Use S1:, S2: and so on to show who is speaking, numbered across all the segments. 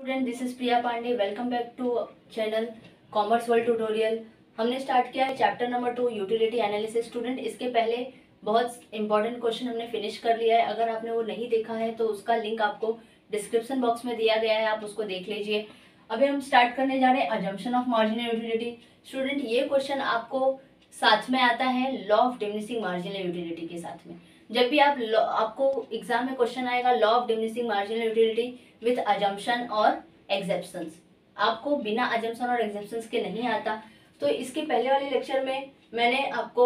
S1: Student, this is Priya Pandey. Welcome back to channel commerce world tutorial. हमने start किया है chapter number 2 utility analysis. Student, इसके पहले बहुत इंपॉर्टेंट क्वेश्चन हमने फिनिश कर लिया है। अगर आपने वो नहीं देखा है तो उसका लिंक आपको डिस्क्रिप्शन बॉक्स में दिया गया है, आप उसको देख लीजिए। अभी हम स्टार्ट करने जा रहे हैं assumption of marginal utility. Student, ये क्वेश्चन आपको साथ में आता है law of diminishing marginal utility के साथ में। जब भी आपको एग्जाम में क्वेश्चन आएगा law of diminishing marginal utility with assumption और एक्सेप्शंस, आपको बिना अजम्पशन और एक्सेप्शंस के नहीं आता। तो इसके पहले वाले लेक्चर में मैंने आपको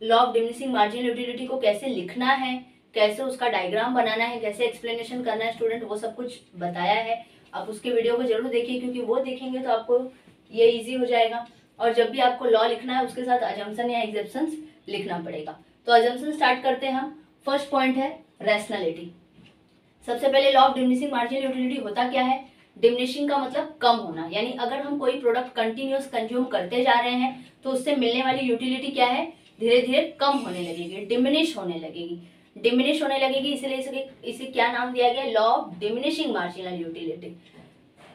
S1: law of diminishing marginal utility को कैसे लिखना है, कैसे उसका डायग्राम बनाना है, कैसे एक्सप्लेनेशन करना है स्टूडेंट, वो सब कुछ बताया है। आप उसके वीडियो को जरूर देखिए, क्योंकि वो देखेंगे तो आपको ये ईजी हो जाएगा। और जब भी आपको लॉ लिखना है उसके साथ अजम्पशन या एक्सेप्शंस लिखना पड़ेगा। तो अजम्पशन स्टार्ट करते हैं हम। फर्स्ट पॉइंट है रैशनैलिटी। सबसे पहले law of diminishing marginal utility होता क्या है? डिमिनिशिंग का मतलब कम होना, यानी अगर हम कोई प्रोडक्ट कंटिन्यूअस कंज्यूम करते जा रहे हैं तो उससे मिलने वाली यूटिलिटी क्या है? धीरे धीरे कम होने लगेगी, डिमिनिश होने लगेगी, डिमिनिश होने लगेगी। इसलिए इसे क्या नाम दिया गया? Law of diminishing marginal utility.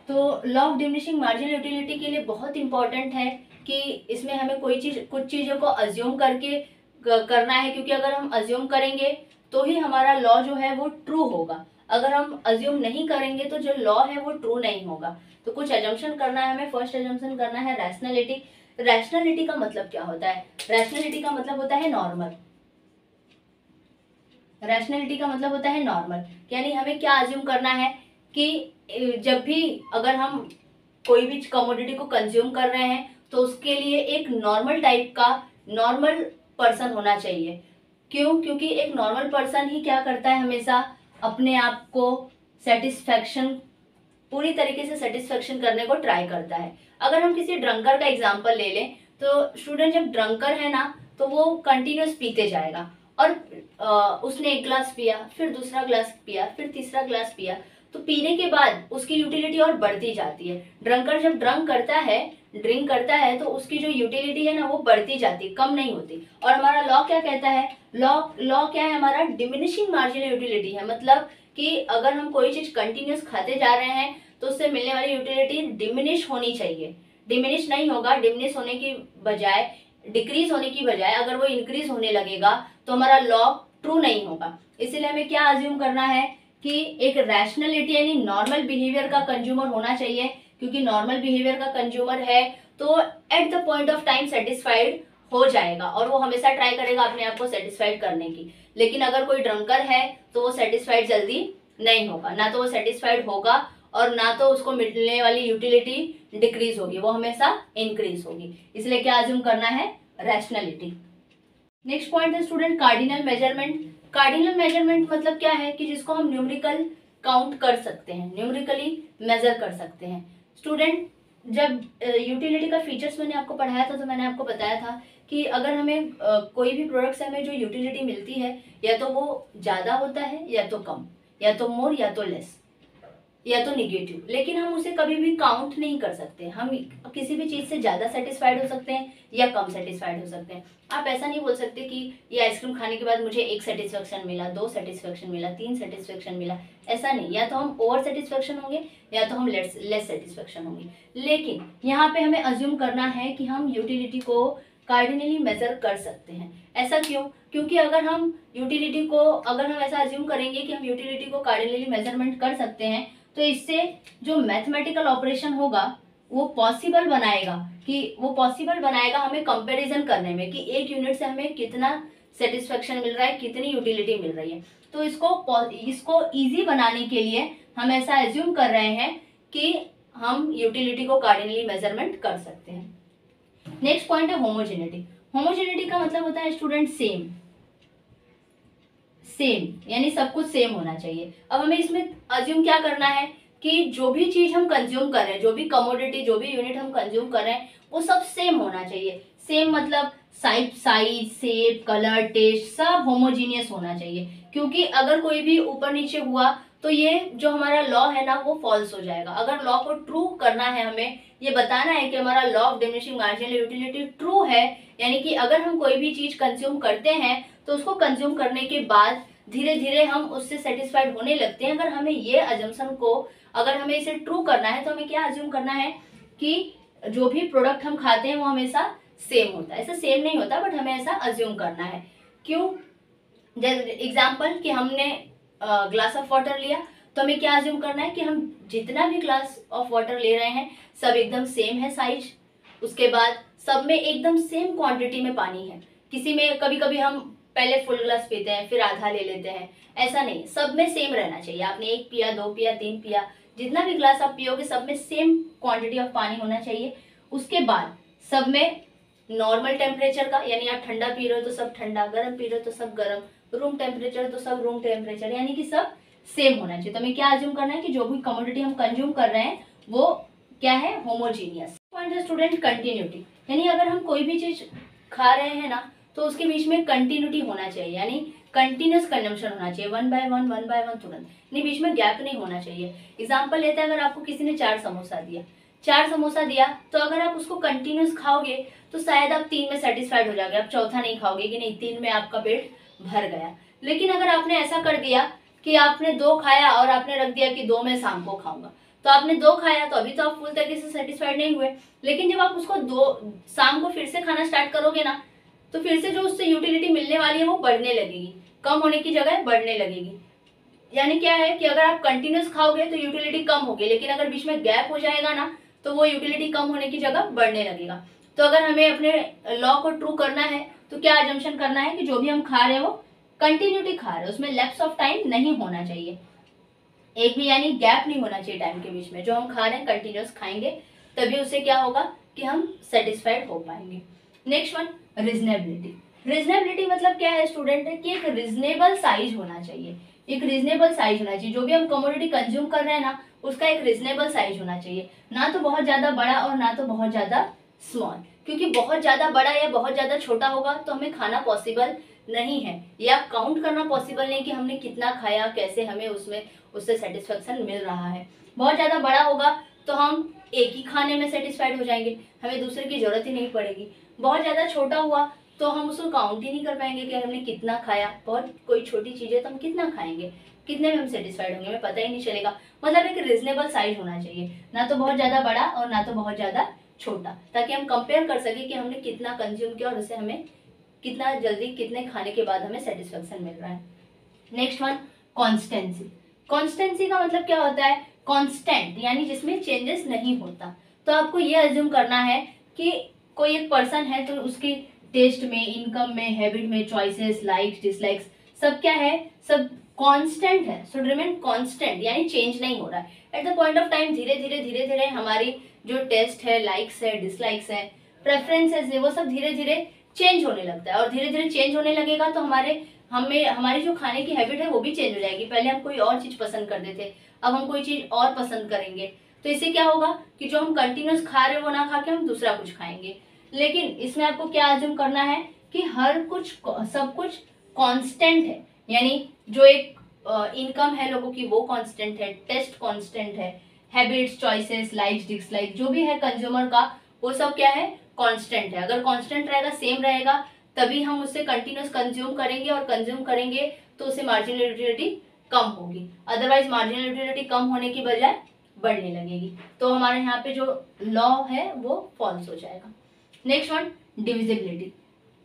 S1: तो law of diminishing marginal utility के लिए बहुत इंपॉर्टेंट है कि इसमें हमें कुछ चीजों को अज्यूम करके करना है, क्योंकि अगर हम अज्यूम करेंगे तो ही हमारा लॉ जो है वो ट्रू होगा। अगर हम अज्यूम नहीं करेंगे तो जो लॉ है वो ट्रू नहीं होगा। तो कुछ अजम्पशन करना है हमें। फर्स्ट अजम्पशन करना है रैशनैलिटी। रैशनैलिटी का मतलब क्या होता है? रैशनैलिटी का मतलब होता है नॉर्मल। रैशनैलिटी का मतलब होता है नॉर्मल, यानी हमें क्या अज्यूम करना है कि जब भी अगर हम कोई भी कमोडिटी को कंज्यूम कर रहे हैं तो उसके लिए एक नॉर्मल टाइप का नॉर्मल पर्सन होना चाहिए। क्यों? क्योंकि एक नॉर्मल पर्सन ही क्या करता है, हमेशा अपने आप को सेटिस्फैक्शन, पूरी तरीके से सेटिस्फैक्शन करने को ट्राई करता है। अगर हम किसी ड्रंकर का एग्जांपल ले लें तो स्टूडेंट, जब ड्रंकर है ना तो वो कंटिन्यूस पीते जाएगा और उसने एक ग्लास पिया, फिर दूसरा ग्लास पिया, फिर तीसरा ग्लास पिया, तो पीने के बाद उसकी यूटिलिटी और बढ़ती जाती है। ड्रंकर जब ड्रिंक करता है तो उसकी जो यूटिलिटी है ना वो बढ़ती जाती है, कम नहीं होती। और हमारा लॉ क्या कहता है? लॉ क्या है हमारा? डिमिनिशिंग मार्जिनल यूटिलिटी है। मतलब कि अगर हम कोई चीज कंटिन्यूस खाते जा रहे हैं तो उससे मिलने वाली यूटिलिटी डिमिनिश होनी चाहिए। डिमिनिश नहीं होगा, डिमिनिश होने की बजाय, डिक्रीज होने की बजाय अगर वो इंक्रीज होने लगेगा तो हमारा लॉ ट्रू नहीं होगा। इसीलिए हमें क्या अज्यूम करना है कि एक रैशनैलिटी यानी नॉर्मल बिहेवियर का कंज्यूमर होना चाहिए, क्योंकि नॉर्मल बिहेवियर का कंज्यूमर है तो at the point of time satisfied हो जाएगा और वो हमेशा ट्राई करेगा अपने आप को सेटिस्फाइड करने की। लेकिन अगर कोई ड्रंकर है तो वो सेटिस्फाइड जल्दी नहीं होगा, ना तो वो सेटिस्फाइड होगा और ना तो उसको मिलने वाली यूटिलिटी डिक्रीज होगी, वो हमेशा इंक्रीज होगी। इसलिए क्या अज्यूम करना है? रैशनैलिटी। नेक्स्ट पॉइंट है student cardinal measurement. Cardinal measurement मतलब क्या है? कि जिसको हम न्यूमेरिकल काउंट कर सकते हैं, न्यूमेरिकली मेजर कर सकते हैं। स्टूडेंट, जब यूटिलिटी का फीचर्स मैंने आपको पढ़ाया था तो मैंने आपको बताया था कि अगर हमें कोई भी प्रोडक्ट से हमें जो यूटिलिटी मिलती है या तो वो ज़्यादा होता है या तो कम, या तो मोर या तो लेस, या तो निगेटिव, लेकिन हम उसे कभी भी काउंट नहीं कर सकते। हम किसी भी चीज़ से ज़्यादा सेटिस्फाइड हो सकते हैं या कम सेटिस्फाइड हो सकते हैं। आप ऐसा नहीं बोल सकते कि ये आइसक्रीम खाने के बाद मुझे 1 सेटिस्फेक्शन मिला, 2 सेटिस्फेक्शन मिला, 3 सेटिस्फेक्शन मिला, ऐसा नहीं। या तो हम ओवर सेटिस्फेक्शन होंगे या तो हम लेस सेटिस्फेक्शन होंगे। लेकिन यहाँ पे हमें अज्यूम करना है कि हम यूटिलिटी को कार्डिनली मेजर कर सकते हैं। ऐसा क्यों? क्योंकि अगर हम ऐसा अज्यूम करेंगे कि हम यूटिलिटी को कार्डिनली मेजरमेंट कर सकते हैं तो इससे जो मैथमेटिकल ऑपरेशन होगा वो पॉसिबल बनाएगा हमें कंपैरिजन करने में कि एक यूनिट से हमें कितना सेटिस्फेक्शन मिल रहा है, कितनी यूटिलिटी मिल रही है। तो इसको इजी बनाने के लिए हम ऐसा एज्यूम कर रहे हैं कि हम यूटिलिटी को कार्डिनली मेजरमेंट कर सकते हैं। नेक्स्ट पॉइंट है होमोजेनिटी। होमोजेनिटी का मतलब होता है स्टूडेंट सेम, यानी सब कुछ सेम होना चाहिए। अब हमें इसमें अज्यूम क्या करना है कि जो भी चीज हम कंज्यूम कर रहे हैं, जो भी कमोडिटी, जो भी यूनिट हम कंज्यूम कर रहे हैं वो सब सेम होना चाहिए। सेम मतलब साइज, शेप, कलर, टेस्ट सब होमोजीनियस होना चाहिए। क्योंकि अगर कोई भी ऊपर नीचे हुआ तो ये जो हमारा लॉ है ना वो फॉल्स हो जाएगा। अगर लॉ को ट्रू करना है, हमें ये बताना है कि हमारा law of diminishing marginal utility true है, यानी कि अगर हम कोई भी चीज कंज्यूम करते हैं तो उसको कंज्यूम करने के बाद धीरे धीरे हम उससे सेटिस्फाइड होने लगते हैं। अगर हमें ये अजम्पशन को अगर हमें इसे ट्रू करना है तो हमें क्या अज्यूम करना है कि जो भी प्रोडक्ट हम खाते हैं वो हमेशा सेम होता है। ऐसा सेम नहीं होता, बट हमें ऐसा अज्यूम करना है। क्यों? एग्जाम्पल कि हमने ग्लास ऑफ वाटर लिया, तो हमें क्या अज्यूम करना है कि हम जितना भी ग्लास ऑफ वाटर ले रहे हैं सब एकदम सेम है साइज, उसके बाद सब में एकदम सेम क्वांटिटी में पानी है। किसी में कभी कभी हम पहले फुल ग्लास पीते हैं फिर आधा ले लेते हैं, ऐसा नहीं, सब में सेम रहना चाहिए। आपने 1 पिया, 2 पिया, 3 पिया, जितना भी ग्लास आप पियोगे सब में सेम क्वांटिटी ऑफ पानी होना चाहिए। उसके बाद सब में नॉर्मल टेम्परेचर का, यानी आप ठंडा पी रहे हो तो सब ठंडा, गर्म पी रहे हो तो सब गर्म, रूम टेम्परेचर तो सब रूम टेम्परेचर, यानी कि सब सेम होना चाहिए। तो हमें क्या अज्यूम करना है कि जो भी कमोडिटी हम कंज्यूम कर रहे हैं वो क्या है, होमोजीनियस। पॉइंट है स्टूडेंट कंटिन्यूटी, यानी अगर हम कोई भी चीज खा रहे हैं ना तो उसके बीच में कंटिन्यूटी होना चाहिए, यानी कंटिन्यूस कंजम्पशन होना चाहिए, 1 बाय 1 तुरंत, यानी बीच में गैप नहीं होना चाहिए। एग्जाम्पल लेते हैं, अगर आपको किसी ने 4 समोसा दिया, 4 समोसा दिया, तो अगर आप उसको कंटिन्यूस खाओगे तो शायद आप 3 में सेटिस्फाइड हो जाओगे, आप चौथा नहीं खाओगे कि नहीं 3 में आपका पेट भर गया। लेकिन अगर आपने ऐसा कर दिया कि आपने 2 खाया और आपने रख दिया कि 2 मैं शाम को खाऊंगा, तो आपने 2 खाया तो अभी तो आप फुल तरीके से सेटिस्फाइड नहीं हुए। लेकिन जब आप उसको 2 शाम को फिर से खाना स्टार्ट करोगे ना, तो फिर से जो उससे यूटिलिटी मिलने वाली है वो बढ़ने लगेगी, कम होने की जगह बढ़ने लगेगी। यानी क्या है कि अगर आप कंटिन्यूस खाओगे तो यूटिलिटी कम होगी, लेकिन अगर बीच में गैप हो जाएगा ना तो वो यूटिलिटी कम होने की जगह बढ़ने लगेगा। तो अगर हमें अपने लॉ को ट्रू करना है तो क्या अजम्पशन करना है कि जो भी हम खा रहे हैं वो कंटिन्यूटी खा रहे हैं, उसमें लैप्स ऑफ टाइम नहीं होना चाहिए, एक भी यानी गैप नहीं होना चाहिए टाइम के बीच में। जो हम खा रहे हैं कंटिन्यूस खाएंगे तभी उससे क्या होगा कि हम सेटिस्फाइड हो पाएंगे। Next one, reasonability. रीजनेबिलिटी मतलब क्या है स्टूडेंट, है कि एक रीजनेबल साइज होना चाहिए, एक रीजनेबल साइज होना चाहिए। जो भी हम कमोडिटी कंज्यूम कर रहे हैं ना उसका एक रीजनेबल साइज होना चाहिए, ना तो बहुत ज्यादा बड़ा और ना तो बहुत ज्यादा स्मॉल, क्योंकि बहुत ज्यादा बड़ा या बहुत ज्यादा छोटा होगा तो हमें खाना पॉसिबल नहीं है, या काउंट करना पॉसिबल नहीं कि हमने कितना खाया, कैसे हमें उसमें उससे सेटिस्फेक्शन मिल रहा है। बहुत ज्यादा बड़ा होगा तो हम एक ही खाने में सेटिस्फाइड हो जाएंगे, हमें दूसरे की जरूरत ही नहीं पड़ेगी। बहुत ज्यादा छोटा हुआ तो हम उसको काउंट ही नहीं कर पाएंगे कि हमने कितना खाया, बहुत कोई छोटी चीज है तो हम कितना खाएंगे, कितने में हम सेटिस्फाइड होंगे, हमें पता ही नहीं चलेगा। मतलब एक रीजनेबल साइज होना चाहिए, ना तो बहुत ज्यादा बड़ा और ना तो बहुत ज्यादा छोटा, ताकि हम कंपेयर कर सके कि हमने कितना कंज्यूम किया और उससे हमें कितना जल्दी कितने खाने के बाद हमें सेटिस्फेक्शन मिल रहा है। Next one, constituency. कॉन्स्टेंसी का मतलब क्या होता है, कांस्टेंट, यानी जिसमें चेंजेस नहीं होता। तो आपको ये अज्यूम करना है कि कोई एक पर्सन है तो उसकी टेस्ट में, इनकम में, हैबिट में, चॉइसेस, लाइक्स, डिसलाइक्स, सब क्या है, सब कांस्टेंट है, सो रिमेन कांस्टेंट, यानी चेंज नहीं हो रहा है। At the point of time धीरे धीरे हमारी जो टेस्ट है, लाइक्स है, डिसलाइक्स है, प्रेफरेंसेस है, वो सब धीरे धीरे चेंज होने लगता है। और धीरे धीरे चेंज होने लगेगा तो हमारी जो खाने की हैबिट है वो भी चेंज हो जाएगी। पहले हम कोई और चीज पसंद करते थे, अब हम कोई चीज और पसंद करेंगे। तो इससे क्या होगा कि जो हम कंटिन्यूस खा रहे हैं वो ना खा के हम दूसरा कुछ खाएंगे। लेकिन इसमें आपको क्या अज्यूम करना है कि हर कुछ, सब कुछ कांस्टेंट है, यानी जो एक इनकम है लोगों की वो कांस्टेंट है, टेस्ट कांस्टेंट है, हैबिट्स, चॉइसेस, लाइक्स, डिसलाइक जो भी है कंज्यूमर का वो सब क्या है, कांस्टेंट है। अगर कांस्टेंट रहेगा, सेम रहेगा, तभी हम उससे कंटिन्यूस कंज्यूम करेंगे, और कंज्यूम करेंगे तो उससे मार्जिनल यूटिलिटी कम होगी। अदरवाइज मार्जिनल यूटिलिटी कम होने की बजाय बढ़ने लगेगी, तो हमारे यहाँ पे जो लॉ है वो फॉल्स हो जाएगा। Next one, divisibility.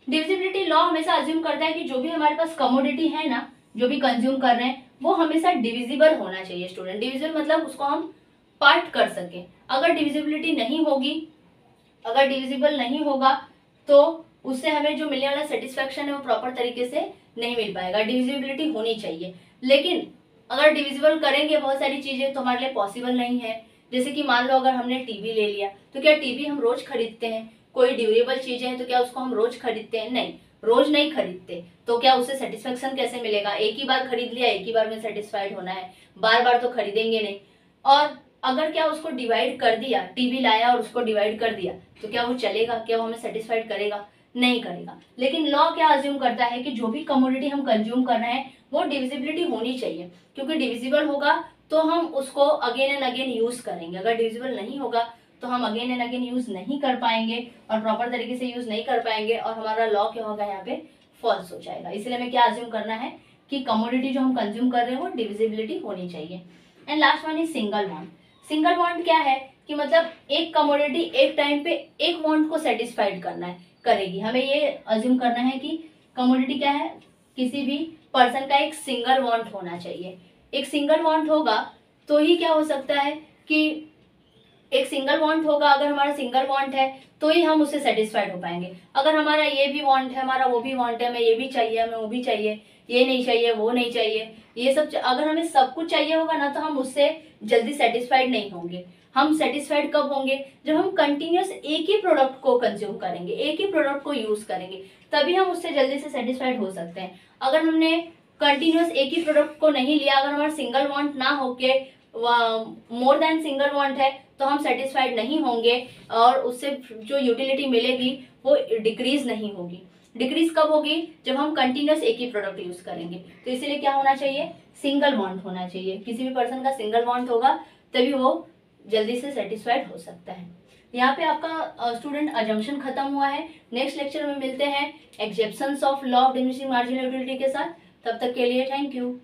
S1: Divisibility law हमेशा अज्यूम करता है कि जो भी हमारे पास कमोडिटी है ना, जो भी कंज्यूम कर रहे हैं वो हमेशा डिविजिबल होना चाहिए। स्टूडेंट, डिविजिबल मतलब उसको हम पार्ट कर सके। अगर डिविजिबिलिटी नहीं होगी, अगर डिविजिबल नहीं होगा तो उससे हमें जो मिलने वाला सेटिस्फेक्शन है वो प्रॉपर तरीके से नहीं मिल पाएगा। डिविजिबिलिटी होनी चाहिए, लेकिन अगर डिविजिबल करेंगे बहुत सारी चीजें तो हमारे लिए पॉसिबल नहीं है। जैसे कि मान लो अगर हमने टीवी ले लिया, तो क्या टीवी हम रोज खरीदते हैं? कोई ड्यूरेबल चीजें हैं तो क्या उसको हम रोज खरीदते हैं? नहीं, रोज नहीं खरीदते। तो क्या उससे सेटिस्फेक्शन कैसे मिलेगा? एक ही बार खरीद लिया, एक ही बार में सेटिस्फाइड होना है, बार बार तो खरीदेंगे नहीं। और अगर क्या उसको डिवाइड कर दिया, टीवी लाया और उसको डिवाइड कर दिया, तो क्या वो चलेगा? क्या वो हमें सेटिस्फाइड करेगा? नहीं करेगा। लेकिन लॉ क्या अज्यूम करता है कि जो भी कमोडिटी हम कंज्यूम कर रहे हैं वो डिविजिबिलिटी होनी चाहिए, क्योंकि डिविजिबल होगा तो हम उसको अगेन एंड अगेन यूज करेंगे। अगर डिविजिबल नहीं होगा तो हम अगेन एंड अगेन यूज नहीं कर पाएंगे और प्रॉपर तरीके से यूज नहीं कर पाएंगे, और हमारा लॉ क्या होगा यहाँ पे, फॉल्स हो जाएगा। इसलिए हमें क्या अज्यूम करना है कि कमोडिटी जो हम कंज्यूम कर रहे हैं वो डिविजिबिलिटी होनी चाहिए। And last one is single bond. Single bond क्या है कि मतलब एक कमोडिटी एक टाइम पे एक बॉन्ड को सेटिस्फाइड करेगी। हमें ये अज्यूम करना है कि कमोडिटी क्या है, किसी भी पर्सन का एक सिंगल बॉन्ड होना चाहिए। एक सिंगल बॉन्ड होगा तो ही क्या हो सकता है कि एक सिंगल बॉन्ड होगा, अगर हमारा सिंगल बॉन्ड है तो ही हम उससे सेटिस्फाइड हो पाएंगे। अगर हमारा ये भी बॉन्ड है, हमारा वो भी बॉन्ड है, हमें ये भी चाहिए, हमें वो भी चाहिए, ये नहीं चाहिए, वो नहीं चाहिए, ये सब अगर हमें सब कुछ चाहिए होगा ना, तो हम उससे जल्दी सेटिस्फाइड नहीं होंगे। हम सेटिस्फाइड कब होंगे, जब हम कंटिन्यूअस एक ही प्रोडक्ट को कंज्यूम करेंगे, एक ही प्रोडक्ट को यूज करेंगे, तभी हम उससे जल्दी से सेटिस्फाइड हो सकते हैं। अगर हमने कंटिन्यूअस एक ही प्रोडक्ट को नहीं लिया, अगर हमारा सिंगल बॉन्ड ना होके मोर देन सिंगल बॉन्ड है, तो हम सेटिस्फाइड नहीं होंगे और उससे जो यूटिलिटी मिलेगी वो डिक्रीज नहीं होगी। डिक्रीज कब होगी, जब हम कंटिन्यूअस एक ही प्रोडक्ट यूज करेंगे। तो इसीलिए क्या होना चाहिए, सिंगल बॉन्ड होना चाहिए। किसी भी पर्सन का सिंगल बॉन्ड होगा तभी वो जल्दी से सेटिस्फाइड हो सकता है। यहाँ पे आपका स्टूडेंट अजम्पशन खत्म हुआ है। नेक्स्ट लेक्चर में मिलते हैं exceptions of law of diminishing marginal utility के साथ। तब तक के लिए थैंक यू।